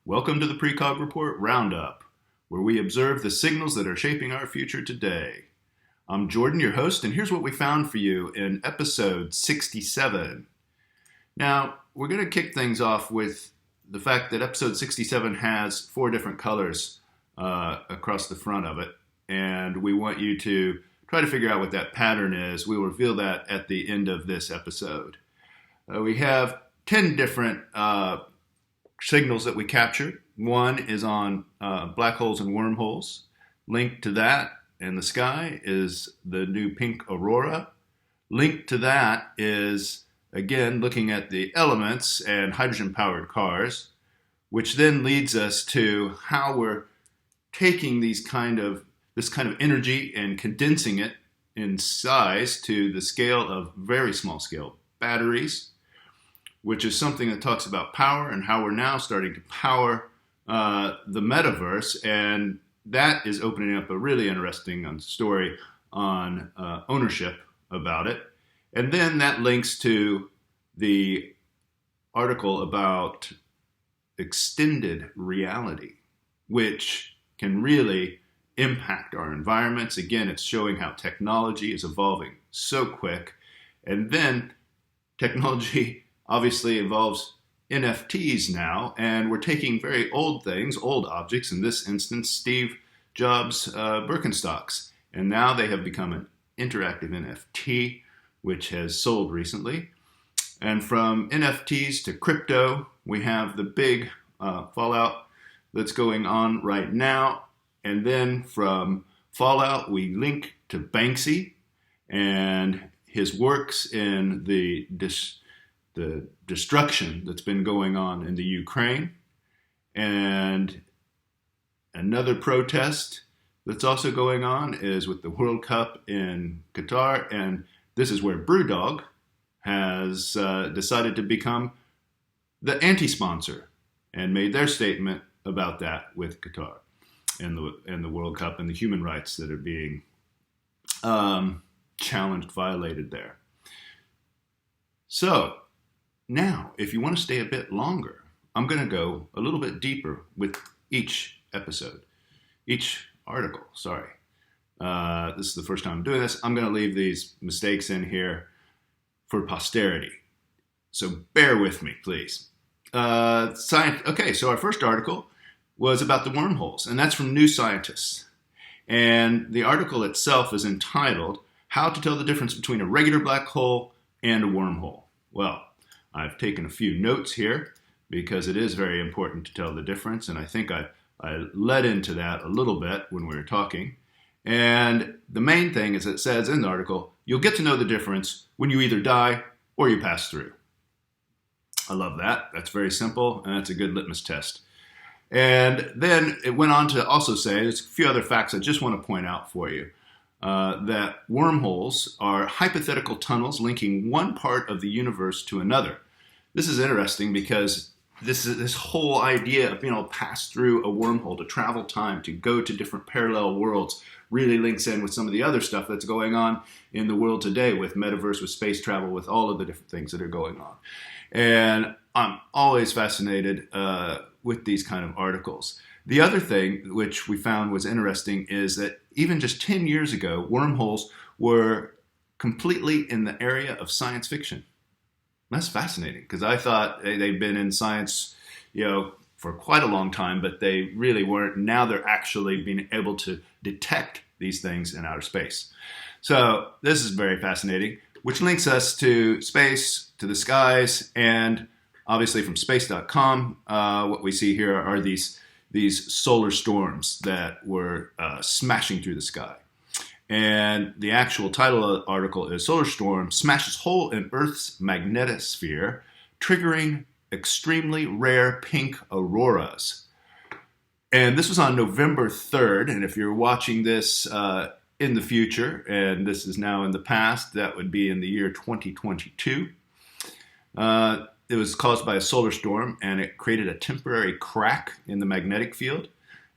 Welcome to the PRECOG Report Roundup, where we observe the signals that are shaping our future today. I'm Jordan, your host, and here's what we found for you in episode 67. Now, we're going to kick things off with the fact that episode 67 has 4 different colors across the front of it, and we want you to try to figure out what that pattern is. We'll reveal that at the end of this episode. We have 10 different signals that we captured. One is on black holes and wormholes. Linked to that in the sky is the new pink aurora. Linked to that is, again, looking at the elements and hydrogen-powered cars, which then leads us to how we're taking this kind of energy and condensing it in size to the scale of very small scale batteries, which is something that talks about power and how we're now starting to power the metaverse. And that is opening up a really interesting story on ownership about it. And then that links to the article about extended reality, which can really impact our environments. Again, it's showing how technology is evolving so quick. And then technology obviously involves NFTs now, and we're taking very old things, old objects, in this instance, Steve Jobs' Birkenstocks, and now they have become an interactive NFT, which has sold recently. And from NFTs to crypto, we have the big fallout that's going on right now. And then from fallout, we link to Banksy and his works in the destruction that's been going on in the Ukraine, and another protest that's also going on is with the World Cup in Qatar, and this is where Brewdog has decided to become the anti-sponsor and made their statement about that with Qatar and the World Cup and the human rights that are being challenged, violated there. So now, if you want to stay a bit longer, I'm going to go a little bit deeper with each article, sorry. This is the first time I'm doing this. I'm going to leave these mistakes in here for posterity. So bear with me, please. Okay, so our first article was about the wormholes, and that's from New Scientist. And the article itself is entitled, How to Tell the Difference Between a Regular Black Hole and a Wormhole. Well, I've taken a few notes here because it is very important to tell the difference, and I think I led into that a little bit when we were talking. And the main thing is it says in the article, you'll get to know the difference when you either die or you pass through. I love that. That's very simple, and that's a good litmus test. And then it went on to also say, there's a few other facts I just want to point out for you, that wormholes are hypothetical tunnels linking one part of the universe to another. This is interesting because this whole idea of being able to pass through a wormhole, to travel time, to go to different parallel worlds, really links in with some of the other stuff that's going on in the world today with metaverse, with space travel, with all of the different things that are going on. And I'm always fascinated with these kind of articles. The other thing which we found was interesting is that even just 10 years ago, wormholes were completely in the area of science fiction. That's fascinating because I thought they'd been in science, for quite a long time, but they really weren't. Now they're actually being able to detect these things in outer space. So this is very fascinating, which links us to space, to the skies, and obviously from space.com, what we see here are these solar storms that were smashing through the sky. And the actual title of the article is Solar Storm Smashes Hole in Earth's Magnetosphere, Triggering Extremely Rare Pink Auroras. And this was on November 3rd, and if you're watching this in the future, and this is now in the past, that would be in the year 2022. It was caused by a solar storm, and it created a temporary crack in the magnetic field,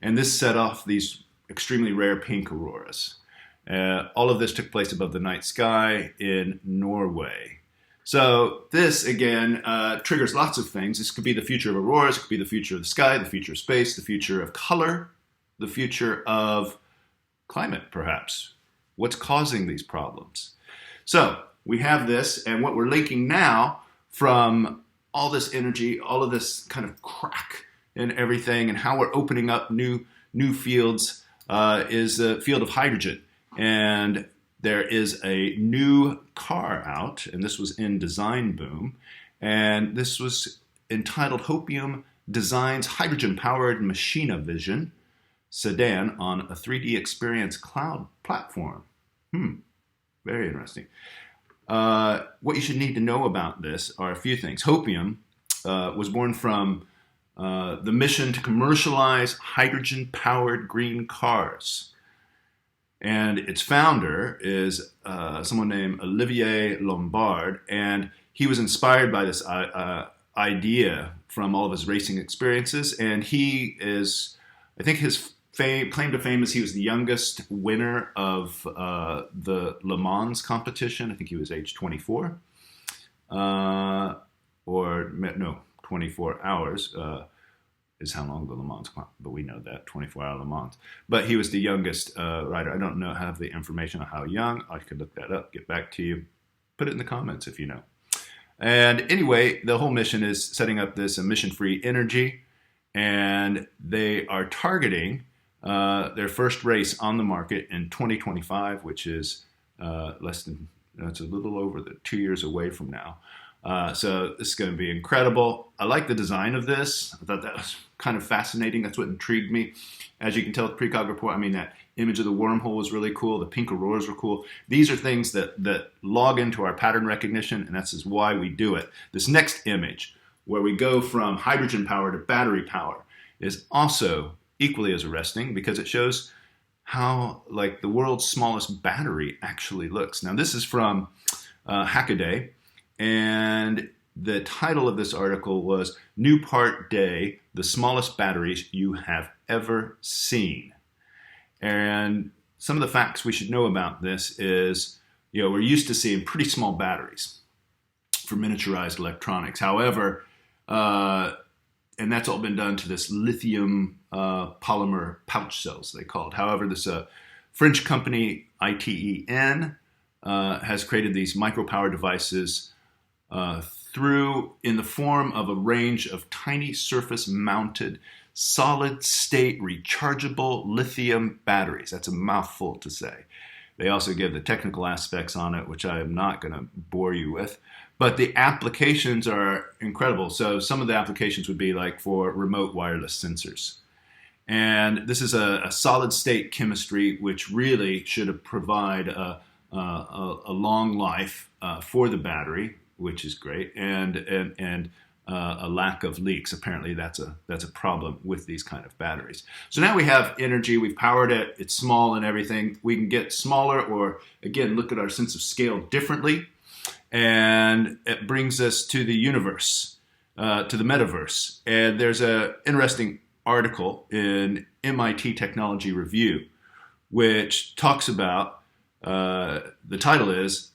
and this set off these extremely rare pink auroras. All of this took place above the night sky in Norway. So this, again, triggers lots of things. This could be the future of auroras, it could be the future of the sky, the future of space, the future of color, the future of climate, perhaps. What's causing these problems? So we have this, and what we're linking now from all this energy, all of this kind of crack in everything, and how we're opening up new fields is the field of hydrogen. And there is a new car out, and this was in Design Boom, and this was entitled Hopium Designs Hydrogen-Powered Machina-Vision Sedan on a 3D Experience Cloud platform. Very interesting. What you should need to know about this are a few things. Hopium was born from the mission to commercialize hydrogen-powered green cars. And its founder is someone named Olivier Lombard, and he was inspired by this idea from all of his racing experiences. And he is, I think his claim to fame is he was the youngest winner of the Le Mans competition. I think he was age 24, or no, 24 hours. Is how long the Le Mans, but we know that 24-hour Le Mans. But he was the youngest rider. I don't know have the information on how young. I could look that up. Get back to you. Put it in the comments if you know. And anyway, the whole mission is setting up this emission-free energy, and they are targeting their first race on the market in 2025, which is it's a little over 2 years away from now. So this is going to be incredible. I like the design of this. I thought that was kind of fascinating. That's what intrigued me. As you can tell with the PRECOG report, I mean, that image of the wormhole was really cool. The pink auroras were cool. These are things that log into our pattern recognition, and that's why we do it. This next image, where we go from hydrogen power to battery power, is also equally as arresting because it shows how like the world's smallest battery actually looks. Now, this is from Hackaday. And the title of this article was Newport Day, the smallest batteries you have ever seen. And some of the facts we should know about this is, we're used to seeing pretty small batteries for miniaturized electronics. However, and that's all been done to this lithium polymer pouch cells, they call it. However, this French company, ITEN, has created these micropower devices in the form of a range of tiny surface-mounted, solid-state rechargeable lithium batteries. That's a mouthful to say. They also give the technical aspects on it, which I am not going to bore you with. But the applications are incredible. So some of the applications would be like for remote wireless sensors. And this is a solid-state chemistry, which really should provide a long life for the battery, which is great, and a lack of leaks. Apparently, that's a problem with these kind of batteries. So now we have energy. We've powered it. It's small and everything. We can get smaller, or again, look at our sense of scale differently, and it brings us to the universe, to the metaverse. And there's an interesting article in MIT Technology Review, which talks about the title is,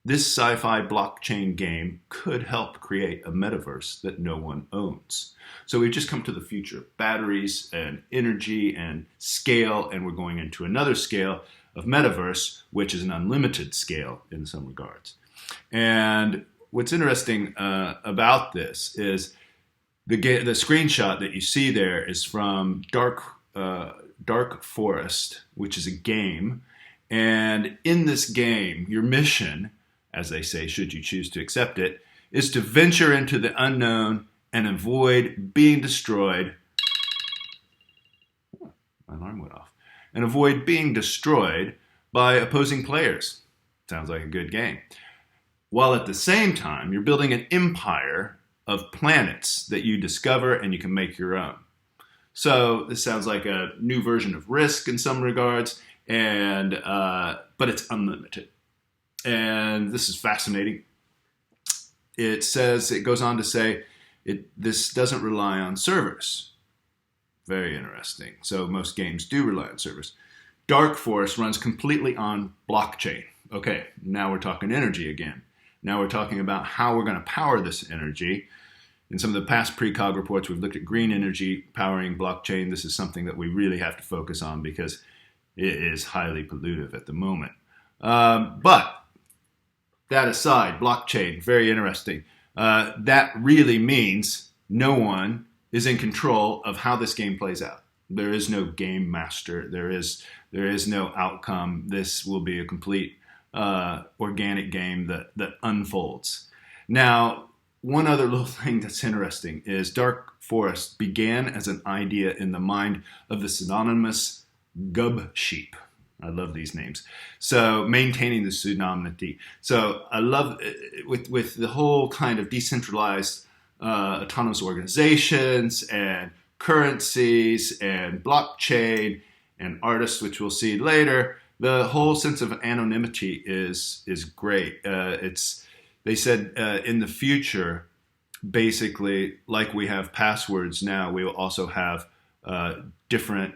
"This sci-fi blockchain game could help create a metaverse that no one owns." So we've just come to the future, batteries and energy and scale, and we're going into another scale of metaverse, which is an unlimited scale in some regards. And what's interesting about this is the screenshot that you see there is from Dark Forest, which is a game. And in this game, your mission, as they say, should you choose to accept it, is to venture into the unknown and avoid being destroyed. Oh, my alarm went off. And avoid being destroyed by opposing players. Sounds like a good game. While at the same time, you're building an empire of planets that you discover and you can make your own. So this sounds like a new version of Risk in some regards, but it's unlimited. And this is fascinating. It goes on to say, this doesn't rely on servers. Very interesting. So most games do rely on servers. Dark Forest runs completely on blockchain. Okay, now we're talking energy again. Now we're talking about how we're going to power this energy. In some of the past PRECOG reports, we've looked at green energy powering blockchain. This is something that we really have to focus on because it is highly pollutive at the moment. But that aside, blockchain, very interesting. That really means no one is in control of how this game plays out. There is no game master. There is no outcome. This will be a complete organic game that unfolds. Now, one other little thing that's interesting is dark forest began as an idea in the mind of the pseudonymous Gub Sheep. I love these names. So maintaining the pseudonymity. So I love with the whole kind of decentralized autonomous organizations and currencies and blockchain and artists, which we'll see later. The whole sense of anonymity is great. They said in the future, basically, like we have passwords now, we will also have different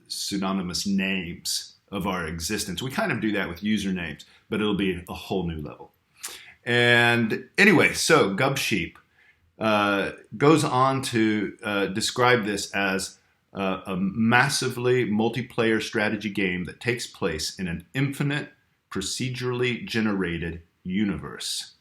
pseudonymous names of our existence. We kind of do that with usernames, but it'll be a whole new level. And anyway, so Gubsheep goes on to describe this as a massively multiplayer strategy game that takes place in an infinite, procedurally generated universe.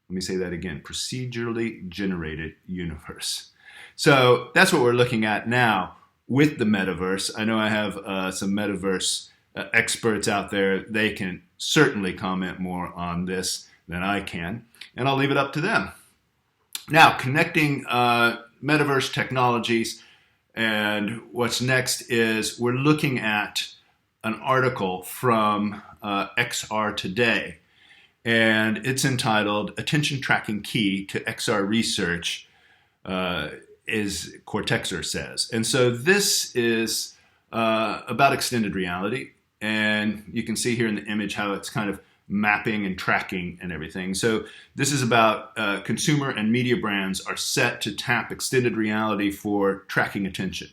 Let me say that again, procedurally generated universe. So that's what we're looking at now with the metaverse. I know I have some metaverse experts out there. They can certainly comment more on this than I can, and I'll leave it up to them. Now, connecting metaverse technologies, and what's next is we're looking at an article from XR Today, and it's entitled Attention Tracking Key to XR Research, is Cortexer says. And so this is about extended reality, and you can see here in the image how it's kind of mapping and tracking and everything. So this is about consumer and media brands are set to tap extended reality for tracking attention.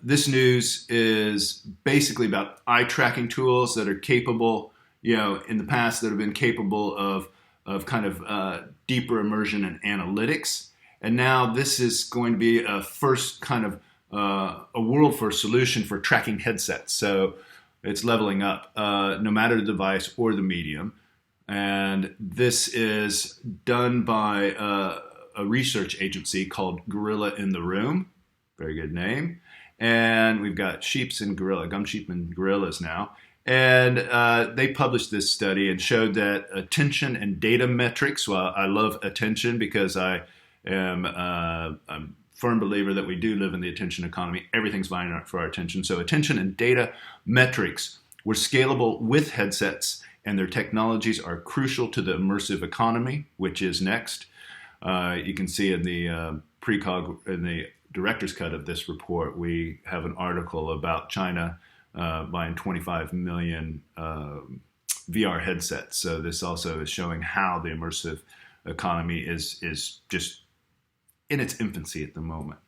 This news is basically about eye tracking tools that are capable, in the past that have been capable of kind of deeper immersion and analytics. And now this is going to be a first kind of a world first solution for tracking headsets. So it's leveling up, no matter the device or the medium. And this is done by a research agency called Gorilla in the Room. Very good name. And we've got Sheeps and Gorilla, Gumsheep and Gorillas now. And they published this study and showed that attention and data metrics, well, I love attention because I am a firm believer that we do live in the attention economy. Everything's vying for our attention. So attention and data metrics were scalable with headsets, and their technologies are crucial to the immersive economy, which is next. You can see in the PRECOG, in the director's cut of this report, we have an article about China buying 25 million VR headsets. So this also is showing how the immersive economy is just in its infancy at the moment.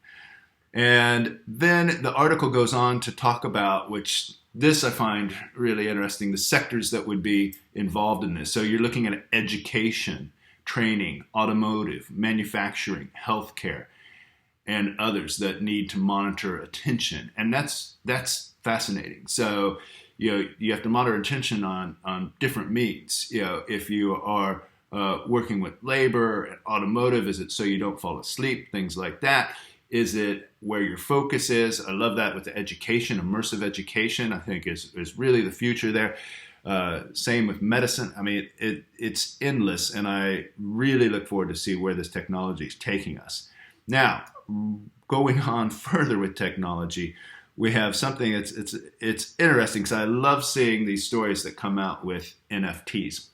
And then the article goes on to talk about, which this I find really interesting, the sectors that would be involved in this. So you're looking at education, training, automotive, manufacturing, healthcare, and others that need to monitor attention. And that's fascinating. So, you have to monitor attention on different means. If you are working with labor and automotive, is it so you don't fall asleep, things like that? Is it where your focus is? I love that with the education, immersive education, I think is really the future there. Same with medicine. I mean, it's endless, and I really look forward to see where this technology is taking us. Now, going on further with technology, we have something it's interesting because I love seeing these stories that come out with NFTs.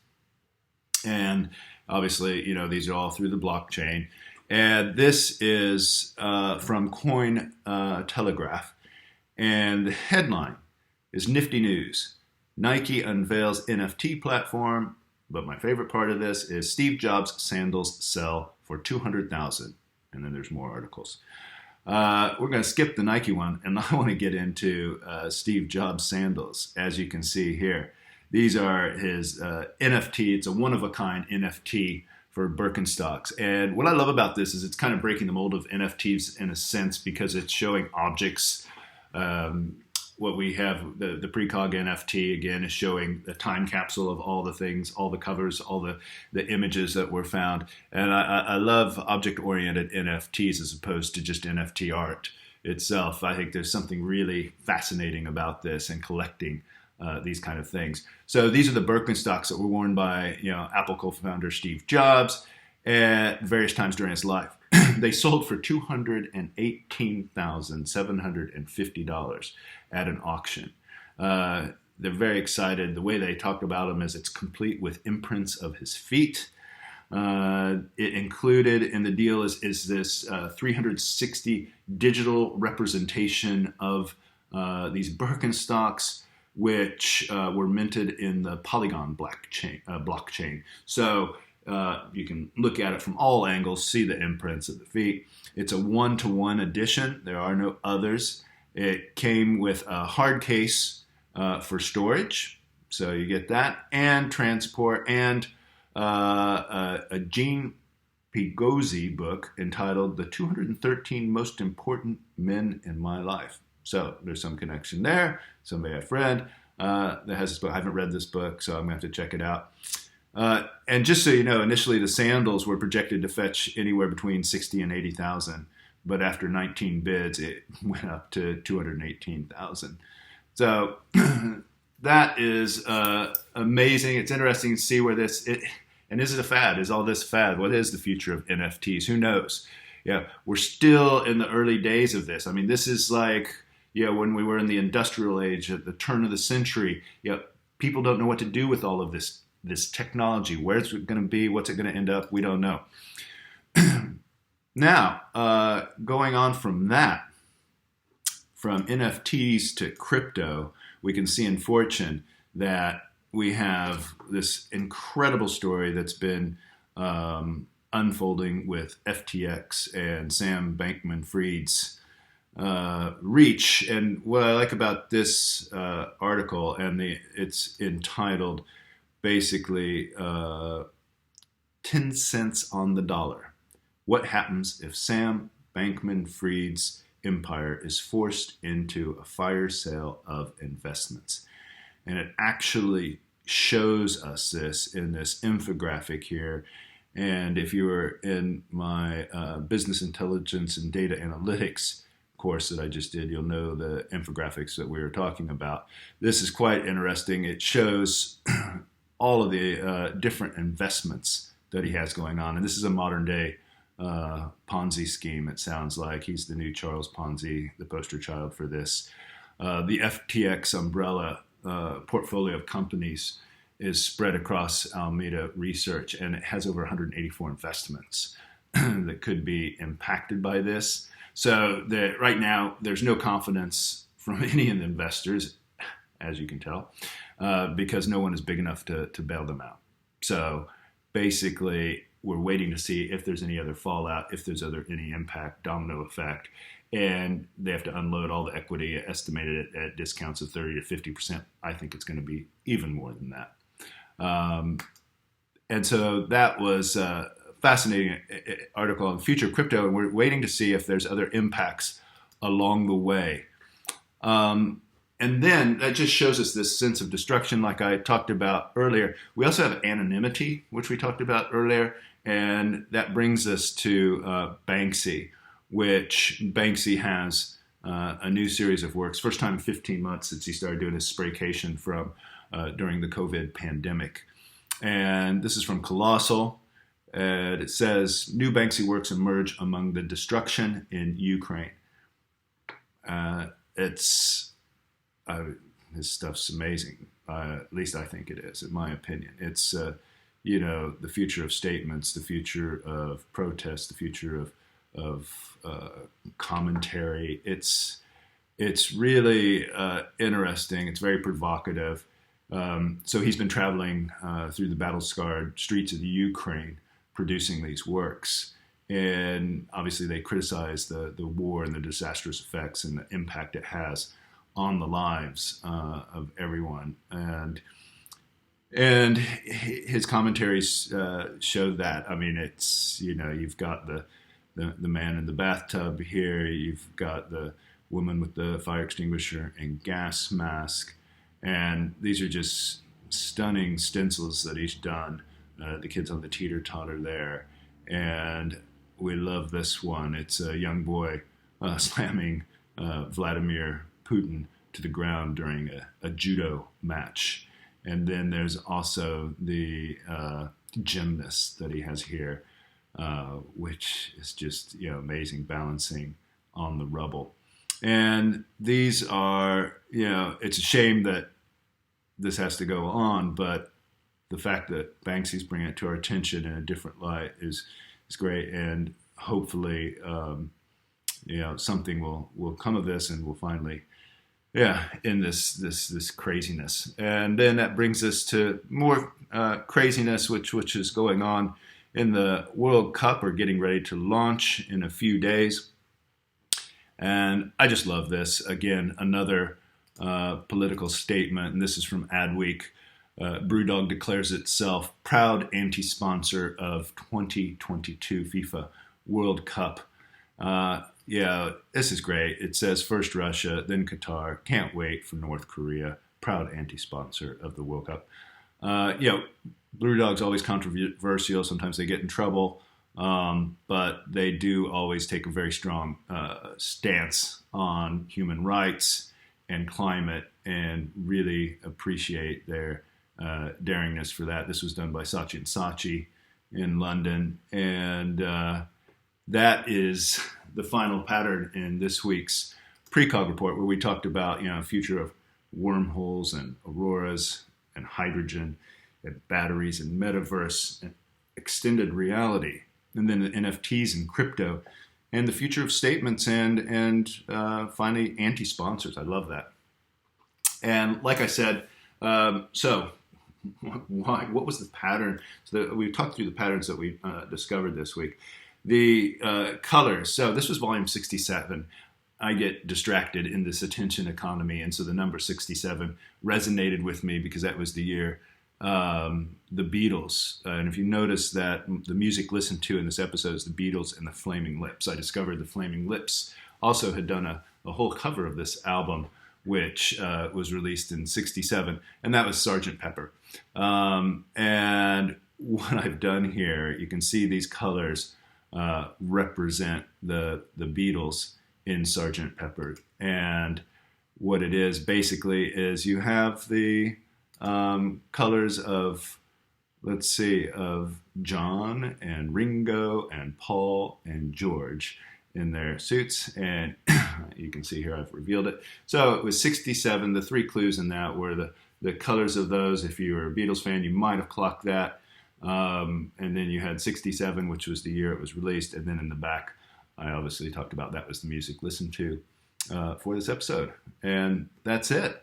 And obviously, these are all through the blockchain. And this is from Coin Telegraph. And the headline is Nifty News. Nike unveils NFT platform. But my favorite part of this is Steve Jobs sandals sell for $200,000. And then there's more articles. We're going to skip the Nike one, and I want to get into Steve Jobs sandals, as you can see here. These are his NFT. It's a one-of-a-kind NFT for Birkenstocks. And what I love about this is it's kind of breaking the mold of NFTs in a sense because it's showing objects. What we have, the PRECOG NFT, again, is showing a time capsule of all the things, all the covers, all the images that were found. And I love object-oriented NFTs as opposed to just NFT art itself. I think there's something really fascinating about this and collecting these kind of things. So these are the Birkenstocks that were worn by Apple co-founder Steve Jobs at various times during his life. They sold for $218,750 at an auction. They're very excited. The way they talk about them is it's complete with imprints of his feet. It included in the deal is this 360 digital representation of these Birkenstocks, which were minted in the Polygon blockchain. So you can look at it from all angles, see the imprints of the feet. It's a one-to-one edition. There are no others. It came with a hard case for storage, so you get that, and transport, and a Gene Pigozzi book entitled The 213 Most Important Men in My Life. So there's some connection there. Somebody I've read that has this book. I haven't read this book, so I'm going to have to check it out. And just so you know, initially the sandals were projected to fetch anywhere between 60 and 80,000, but after 19 bids, it went up to 218,000. So that is amazing. It's interesting to see where and is it a fad? Is all this fad? What is the future of NFTs? Who knows? Yeah, we're still in the early days of this. I mean, this is like, when we were in the industrial age at the turn of the century, people don't know what to do with all of this technology. Where's it going to be? What's it going to end up? We don't know. Now, going on from that, from NFTs to crypto, we can see in Fortune that we have this incredible story that's been unfolding with FTX and Sam Bankman-Fried's reach. And what I like about this article, and it's entitled basically 10 cents on the dollar. What happens if Sam Bankman-Fried's empire is forced into a fire sale of investments? And it actually shows us this in this infographic here. And if you were in my business intelligence and data analytics course that I just did, you'll know the infographics that we were talking about. This is quite interesting. It shows all of the different investments that he has going on. And this is a modern day Ponzi scheme, it sounds like. He's the new Charles Ponzi, the poster child for this. The FTX umbrella portfolio of companies is spread across Alameda Research, and it has over 184 investments that could be impacted by this. So right now, there's no confidence from any of the investors, as you can tell, because no one is big enough to bail them out. So basically, we're waiting to see if there's any other fallout, if there's any impact, domino effect, and they have to unload all the equity, estimated at discounts of 30 to 50%. I think it's going to be even more than that. And so that was a fascinating article on future crypto, and we're waiting to see if there's other impacts along the way. And then that just shows us this sense of destruction like I talked about earlier. We also have anonymity, which we talked about earlier, and that brings us to Banksy, which Banksy has a new series of works. First time in 15 months since he started doing his spraycation from during the COVID pandemic. And this is from Colossal. And it says, new Banksy works emerge among the destruction in Ukraine. His stuff's amazing. At least I think it is, in my opinion. It's, the future of statements, the future of protest, the future of commentary. It's really interesting. It's very provocative. So he's been traveling through the battle-scarred streets of the Ukraine producing these works. And obviously they criticize the war and the disastrous effects and the impact it has on the lives of everyone. And And his commentaries showed that. I mean, it's, you know, you've got the man in the bathtub here, you've got the woman with the fire extinguisher and gas mask, and these are just stunning stencils that he's done. The kids on the teeter-totter there, and we love this one. It's a young boy slamming Vladimir Putin to the ground during a judo match. And then there's also the gymnast that he has here, which is just, you know, amazing, balancing on the rubble. And these are, you know, it's a shame that this has to go on, but the fact that Banksy's bringing it to our attention in a different light is great, and hopefully, you know, something will come of this, and we'll finally, end this craziness. And then that brings us to more craziness, which is going on in the World Cup, or getting ready to launch in a few days. And I just love this. Again, another political statement, and this is from Adweek. Brewdog declares itself proud anti-sponsor of 2022 FIFA World Cup. Yeah, this is great. It says first Russia, then Qatar. Can't wait for North Korea. Proud anti-sponsor of the World Cup. You know, Brewdog's always controversial. Sometimes they get in trouble, but they do always take a very strong stance on human rights and climate, and really appreciate their daringness for that. This was done by Saatchi & Saatchi in London, and that is the final pattern in this week's PRECOG report, where we talked about, you know, future of wormholes and auroras and hydrogen and batteries and metaverse and extended reality, and then the NFTs and crypto, and the future of statements, and finally anti-sponsors. I love that. And like I said, so what was the pattern? So we talked through the patterns that we discovered this week. The colors. So this was volume 67. I get distracted in this attention economy, and so the number 67 resonated with me because that was the year the Beatles. And if you notice that the music listened to in this episode is the Beatles and the Flaming Lips. I discovered the Flaming Lips also had done a whole cover of this album, which was released in 67, and that was Sgt. Pepper. And what I've done here, you can see these colors represent the Beatles in Sgt. Pepper. And what it is basically is you have the colors of, let's see, of John and Ringo and Paul and George in their suits, and you can see here I've revealed it. So it was 67. The three clues in that were the colors of those. If you were a Beatles fan, you might have clocked that. And then you had 67, which was the year it was released. And then in the back, I obviously talked about that was the music listened to for this episode. And that's it.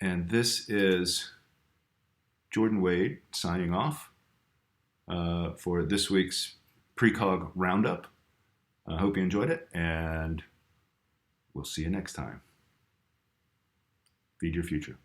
And this is Jordan Wade signing off for this week's PRECOG Roundup. I hope you enjoyed it, and we'll see you next time. Feed your future.